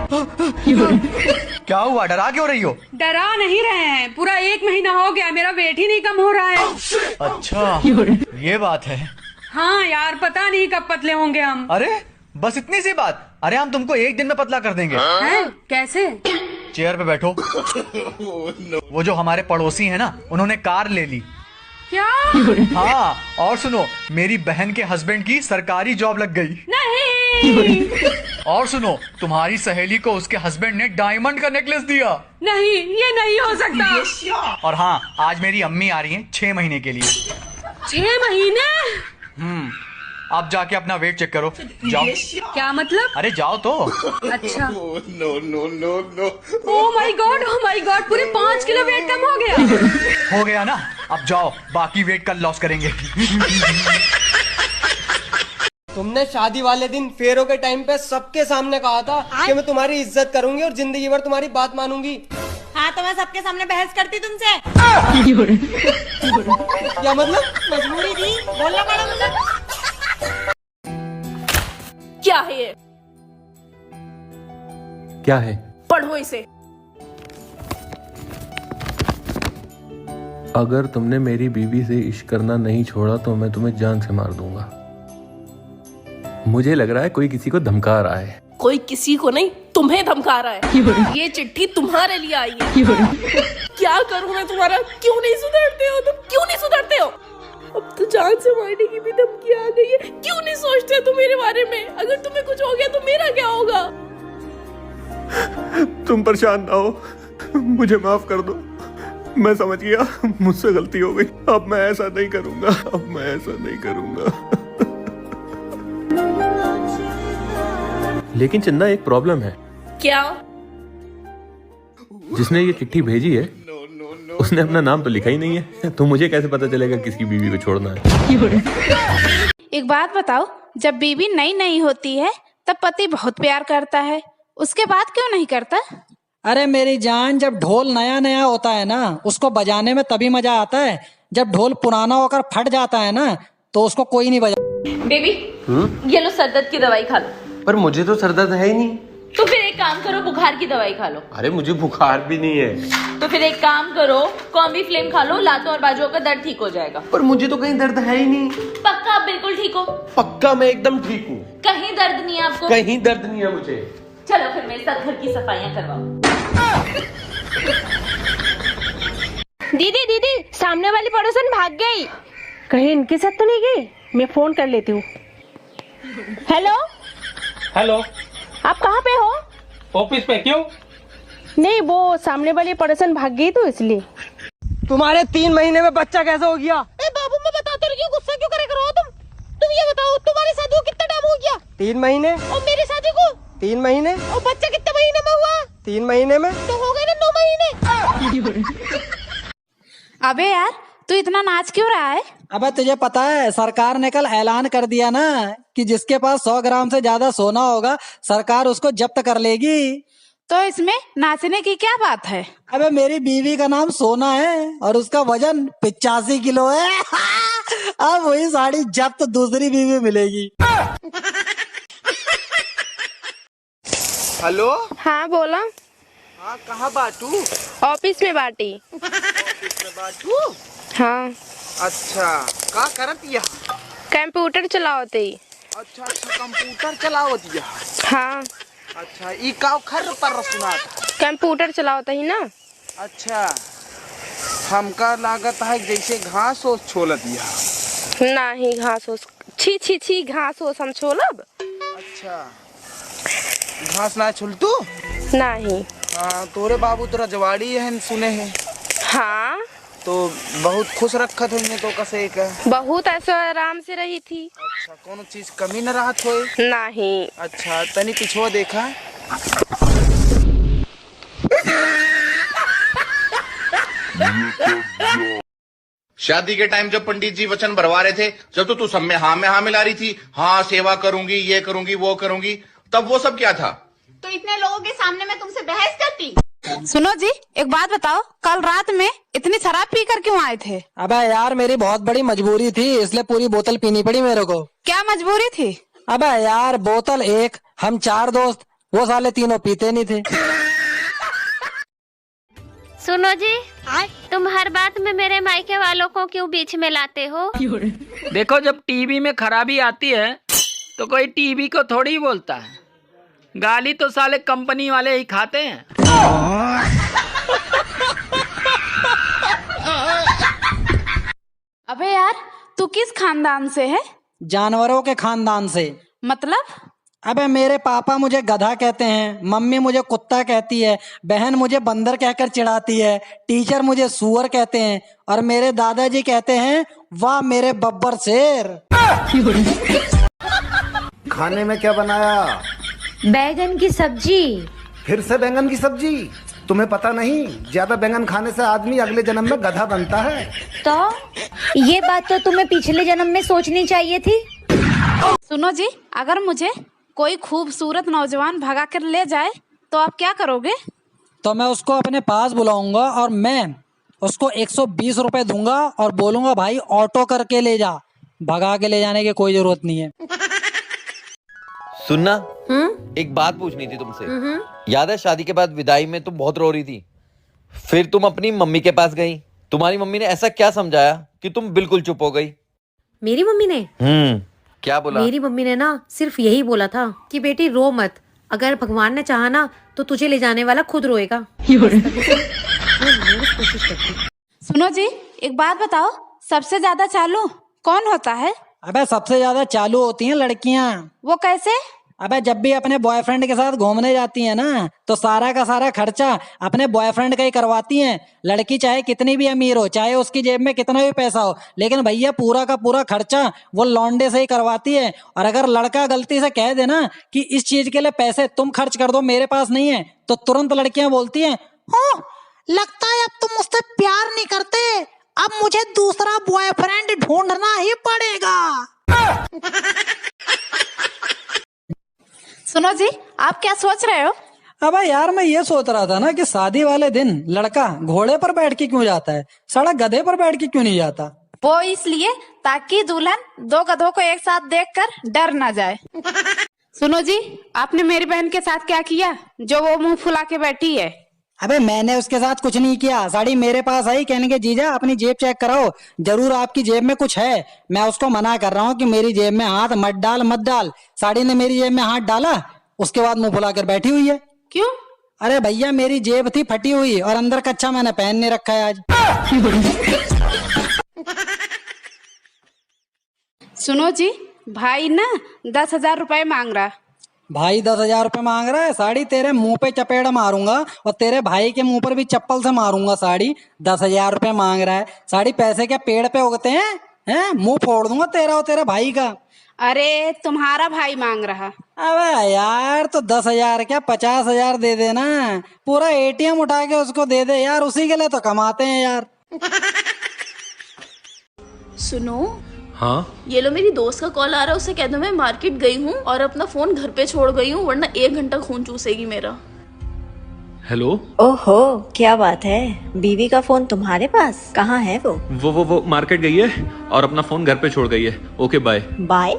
क्या हुआ, डरा क्यों रही हो? डरा नहीं रहे हैं, पूरा 1 महीना हो गया, मेरा वेट ही नहीं कम हो रहा है। अच्छा ये बात है। हाँ यार, पता नहीं कब पतले होंगे हम। अरे बस इतनी सी बात। अरे हम तुमको 1 दिन में पतला कर देंगे। हैं? कैसे? चेयर पे बैठो। वो जो हमारे पड़ोसी है ना, उन्होंने कार ले ली। क्या? हाँ, और सुनो, मेरी बहन के हस्बैंड की सरकारी जॉब लग गई। नहीं। और सुनो, तुम्हारी सहेली को उसके हस्बैंड ने डायमंड का नेकलेस दिया। नहीं, ये नहीं हो सकता। और हाँ, आज मेरी अम्मी आ रही हैं 6 महीने के लिए। 6 महीने? आप जाके अपना वेट चेक करो, जाओ। क्या मतलब? अरे जाओ तो। अच्छा। ओह माय गॉड, पूरे 5 किलो वेट कम हो गया। हो गया ना, अब जाओ, बाकी वेट कल लॉस करेंगे। तुमने शादी वाले दिन फेरों के टाइम पे सबके सामने कहा था कि मैं तुम्हारी इज्जत करूंगी और जिंदगी भर तुम्हारी बात मानूंगी। हाँ, तो मैं सबके सामने बहस करती तुमसे। क्या मतलब? मजबूरी थी, बोलना पड़ा मुझे। क्या है ये? क्या है? पढ़ो इसे। अगर तुमने मेरी बीवी से इश्क करना नहीं छोड़ा तो मैं तुम्हें जान से मार दूंगा। मुझे लग रहा है कोई किसी को धमका रहा है। कोई किसी को नहीं, तुम्हें धमका रहा है। ये चिट्ठी तुम्हारे लिए आई है। क्या करूं मैं तुम्हारा? क्यों नहीं सुधरते हो तुम? क्यों नहीं सुधरते हो? अब तो जान से मारने की भी धमकी आ गई है। क्यों नहीं सोचते तुम मेरे बारे में? अगर तुम्हें कुछ हो गया तो मेरा क्या होगा? तुम परेशान ना हो, मुझे माफ कर दो। मैं समझ गया, मुझसे गलती हो गई। अब मैं ऐसा नहीं करूंगा। लेकिन चंदा, एक प्रॉब्लम है। क्या? जिसने ये चिट्ठी भेजी है उसने अपना नाम तो लिखा ही नहीं है, तो मुझे कैसे पता चलेगा किसकी बीवी को छोड़ना है? एक बात बताओ, जब बीवी नई नई होती है तब पति बहुत प्यार करता है, उसके बाद क्यों नहीं करता? अरे मेरी जान, जब ढोल नया नया होता है ना, उसको बजाने में तभी मजा आता है। जब ढोल पुराना होकर फट जाता है ना, तो उसको कोई नहीं बजा। बेबी, ये लो सर दर्द की दवाई खा लो। पर मुझे तो सर दर्द है ही नहीं। तो फिर एक काम करो, बुखार की दवाई खा लो। अरे मुझे बुखार भी नहीं है। तो फिर एक काम करो, कॉम्बी फ्लेम खा लो, लातों और बाजुओं का दर्द ठीक हो जाएगा। पर मुझे तो कहीं दर्द है ही नहीं। पक्का आप बिल्कुल ठीक हो? पक्का, मैं एकदम ठीक हूँ। कहीं दर्द नहीं है आपको? कहीं दर्द नहीं है मुझे। चलो फिर मेरे साथ घर की सफाइयाँ करवाओ। दीदी, सामने वाली पड़ोसन भाग गई। कहीं इनके साथ तो नहीं गई? मैं फोन कर लेती हूँ। हेलो, आप कहाँ पे हो? ऑफिस पे। क्यों? नहीं, वो सामने वाली पड़ोसन भाग गई तो इसलिए। तुम्हारे 3 महीने में बच्चा कैसे हो गया? बाबू, मैं बताता रही हूँ, गुस्सा क्यों करे करो तुम? तुम ये बताओ, तुम्हारी शादी को कितना टाइम हो गया? 3 महीने। और मेरी शादी को? 3 महीने। और बच्चा कितने महीने में हुआ? 3 महीने में। तो हो गए ना 9 महीने। अबे यार, तू इतना नाच क्यों रहा है? अबे तुझे पता है, सरकार ने कल ऐलान कर दिया ना कि जिसके पास 100 ग्राम से ज्यादा सोना होगा, सरकार उसको जब्त कर लेगी। तो इसमें नाचने की क्या बात है? अबे मेरी बीवी का नाम सोना है और उसका वजन 85 किलो है। अब वही साड़ी जब्त दूसरी बीवी मिलेगी। हेलो। हाँ बोला। हाँ, कहाँ बाटू? ऑफिस में बाटी। ऑफिस में बाटू? हाँ। अच्छा, का करत यह? कंप्यूटर चलावते ही। अच्छा, कंप्यूटर चलावत यह? हाँ। अच्छा, ई का खर पर सुना था। कंप्यूटर चलावता ही ना। अच्छा, हमका लागत है जैसे घास ओस छोलत यह। नहीं, घास ओस छी घास ओस हम छोलब। अच्छा, घास ना छोलतू? नहीं। हाँ, तोरे बाबू तो रजवाड़ी है सुने हैं। हाँ, तो बहुत खुश रखत होंगे तो कसे का? बहुत ऐसा आराम से रही थी। अच्छा, कोनो चीज कमी न रहत होए? नहीं। अच्छा, तनी पिछुआ देखा। शादी के टाइम जब पंडित जी वचन भरवा रहे थे, जब तो तू सब में हाँ मिला रही थी, हाँ सेवा करूंगी, ये करूंगी, वो करूंगी, तब वो सब क्या था? तो इतने लोगों के सामने मैं तुमसे बहस करती? सुनो जी, एक बात बताओ, कल रात में इतनी शराब पी कर क्यों आए थे? अबे यार, मेरी बहुत बड़ी मजबूरी थी, इसलिए पूरी बोतल पीनी पड़ी मेरे को। क्या मजबूरी थी? अबे यार, बोतल एक, हम 4 दोस्त, वो साले तीनों पीते नहीं थे। सुनो जी, तुम हर बात में मेरे मायके वालों को क्यों बीच में लाते हो? देखो, जब टीवी में खराबी आती है तो कोई टीवी को थोड़ी ही बोलता है, गाली तो साले कंपनी वाले ही खाते हैं। अबे यार, तू किस खानदान से है? जानवरों के खानदान से। मतलब? अबे मेरे पापा मुझे गधा कहते हैं, मम्मी मुझे कुत्ता कहती है, बहन मुझे बंदर कहकर चिढ़ाती है, टीचर मुझे सुअर कहते हैं और मेरे दादाजी कहते हैं वाह मेरे बब्बर शेर। खाने में क्या बनाया? बैगन की सब्जी। फिर से बैंगन की सब्जी? तुम्हें पता नहीं, ज्यादा बैंगन खाने से आदमी अगले जन्म में गधा बनता है। तो ये बात तो तुम्हें पिछले जन्म में सोचनी चाहिए थी। सुनो जी, अगर मुझे कोई खूबसूरत नौजवान भगा कर ले जाए तो आप क्या करोगे? तो मैं उसको अपने पास बुलाऊंगा और मैं उसको 120 रुपए दूंगा और बोलूंगा भाई ऑटो करके ले जा, भगा के ले जाने की कोई जरूरत नहीं है। सुनना, एक बात पूछनी थी तुमसे। याद है शादी के बाद विदाई में तुम बहुत रो रही थी, फिर तुम अपनी मम्मी के पास गई। तुम्हारी मम्मी ने ऐसा क्या समझाया कि तुम बिल्कुल चुप हो गई? मेरी मम्मी ने क्या बोला? मेरी मम्मी ने ना सिर्फ यही बोला था कि बेटी रो मत, अगर भगवान ने चाहा ना तो तुझे ले जाने वाला खुद रोएगा। सुनो जी, एक बात बताओ, सबसे ज्यादा चालू कौन होता है? अबे सबसे ज्यादा चालू होती हैं लड़कियां। वो कैसे? अबे जब भी अपने बॉयफ्रेंड के साथ घूमने जाती हैं ना तो सारा का सारा खर्चा अपने बॉयफ्रेंड का ही करवाती हैं। लड़की चाहे कितनी भी अमीर हो, चाहे उसकी जेब में कितना भी पैसा हो, लेकिन भैया पूरा का पूरा खर्चा वो लौंडे से ही करवाती है। और अगर लड़का गलती से कह दे ना कि इस चीज के लिए पैसे तुम खर्च कर दो, मेरे पास नहीं है, तो तुरंत लड़कियां बोलती हैं, लगता है अब तुम मुझसे प्यार नहीं करते, अब मुझे दूसरा बॉयफ्रेंड ढूंढना ही पड़ेगा। सुनो जी, आप क्या सोच रहे हो? अबे यार, मैं ये सोच रहा था ना कि शादी वाले दिन लड़का घोड़े पर बैठ के क्यों जाता है, साला गधे पर बैठ के क्यों नहीं जाता? वो इसलिए ताकि दुल्हन दो गधों को एक साथ देखकर डर ना जाए। सुनो जी, आपने मेरी बहन के साथ क्या किया जो वो मुंह फुला के बैठी है? अबे मैंने उसके साथ कुछ नहीं किया, साड़ी मेरे पास आई, कहने के जीजा अपनी जेब चेक कराओ, जरूर आपकी जेब में कुछ है। मैं उसको मना कर रहा हूँ कि मेरी जेब में हाथ मत डाल। साड़ी ने मेरी जेब में हाथ डाला, उसके बाद मुंह फुला कर बैठी हुई है। क्यों? अरे भैया, मेरी जेब थी फटी हुई और अंदर कच्चा मैंने पहन नहीं रखा है आज। सुनो जी, भाई ना 10,000 रुपए मांग रहा। भाई 10,000 रुपए मांग रहा है? साड़ी तेरे मुंह पे चपेड़ मारूंगा और तेरे भाई के मुंह पर भी चप्पल से मारूंगा। साड़ी 10,000 रुपए मांग रहा है? साड़ी पैसे क्या पेड़ पे उगते हैं? मुंह फोड़ दूंगा तेरा और तेरे भाई का। अरे तुम्हारा भाई मांग रहा। अबे यार, तो 10,000 क्या 50,000 दे देना, पूरा ATM उठा के उसको दे दे यार, उसी के लिए तो कमाते हैं यार। सुनो, हाँ ये लो मेरी दोस्त का कॉल आ रहा है, उसे कह दो मैं मार्केट गई हूँ और अपना फोन घर पे छोड़ गई हूँ, वरना 1 घंटा खून चूसेगी मेरा। हेलो। ओहो, क्या बात है, बीवी का फोन तुम्हारे पास? कहाँ है वो? वो मार्केट गई है और अपना फोन घर पे छोड़ गई है। Okay bye. बाय?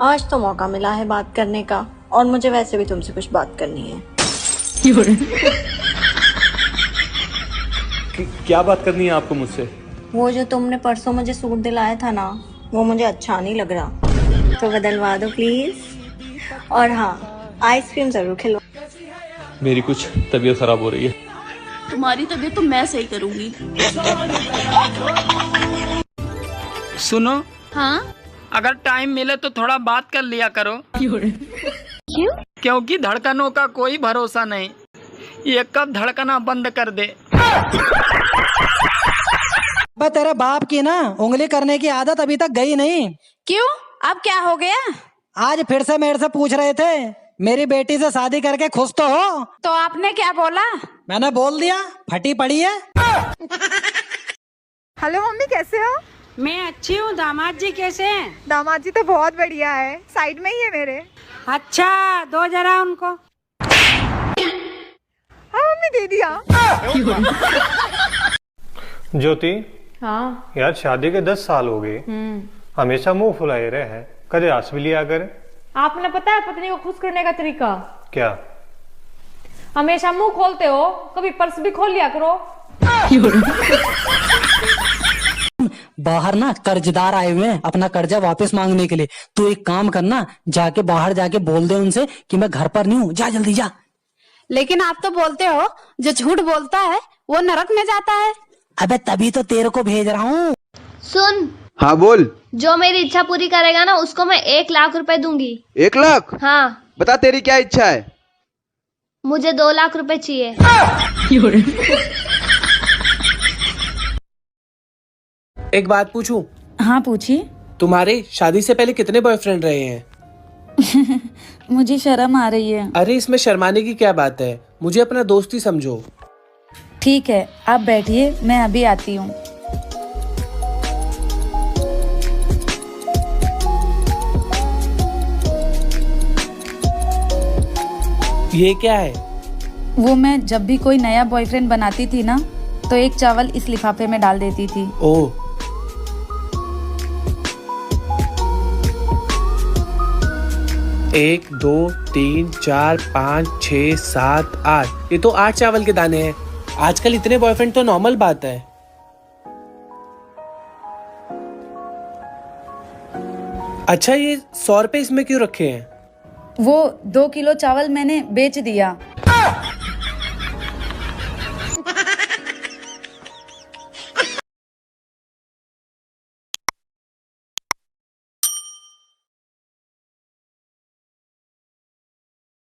आज तो मौका मिला है बात करने का, और मुझे वैसे भी तुमसे कुछ बात करनी है। क्या बात करनी है आपको मुझसे? वो जो तुमने परसों मुझे सूट दिलाया था ना, वो मुझे अच्छा नहीं लग रहा, तो बदलवा दो प्लीज। और हाँ, आइसक्रीम जरूर खिलो। मेरी कुछ तबीयत खराब हो रही है। तुम्हारी तबीयत तो मैं सही करूंगी। सुनो, हाँ? अगर टाइम मिले तो थोड़ा बात कर लिया करो। क्यों? क्योंकि धड़कनों का कोई भरोसा नहीं, ये कब धड़कना बंद कर दे। बस तेरे बाप की ना उंगली करने की आदत अभी तक गई नहीं। क्यों? अब क्या हो गया? आज फिर से मेरे से पूछ रहे थे मेरी बेटी से शादी करके खुश तो हो? तो आपने क्या बोला? मैंने बोल दिया फटी पड़ी है। हेलो मम्मी, कैसे हो? मैं अच्छी हूँ। दामाद जी कैसे हैं? दामाद जी तो बहुत बढ़िया है, साइड में ही है मेरे। अच्छा, दो जरा उनको। हाँ मम्मी, दे दिया। ज्योति, हाँ यार शादी के 10 साल हो गए, हमेशा मुंह फुलाए रहे हैं, कदे हंस भी लिया करे। आपने पता है पत्नी को खुश करने का तरीका? क्या? हमेशा मुंह खोलते हो, कभी पर्स भी खोल लिया करो। बाहर ना कर्जदार आए हुए हैं अपना कर्जा वापस मांगने के लिए। तू एक काम करना, जाके बाहर जाके बोल दे उनसे कि मैं घर पर नहीं हूँ, जा जल्दी जा। लेकिन आप तो बोलते हो जो झूठ बोलता है वो नरक में जाता है। अबे तभी तो तेरे को भेज रहा हूँ। सुन। हाँ बोल। जो मेरी इच्छा पूरी करेगा ना उसको मैं 1 लाख रुपए दूंगी। 1 लाख? हाँ। बता तेरी क्या इच्छा है? मुझे 2 लाख रुपए चाहिए। एक बात पूछूं? हाँ पूछिए। तुम्हारे शादी से पहले कितने बॉयफ्रेंड रहे हैं? मुझे शर्म आ रही है। अरे इसमें शर्माने की क्या बात है, मुझे अपना दोस्त ही समझो। ठीक है आप बैठिए, मैं अभी आती हूँ। ये क्या है? वो मैं जब भी कोई नया बॉयफ्रेंड बनाती थी ना, तो एक चावल इस लिफाफे में डाल देती थी। ओह। 1 2 3 4 5 6 7 8, ये तो 8 चावल के दाने हैं। आजकल इतने बॉयफ्रेंड तो नॉर्मल बात है। अच्छा ये 100 रुपए इसमें क्यों रखे हैं? वो 2 किलो चावल मैंने बेच दिया।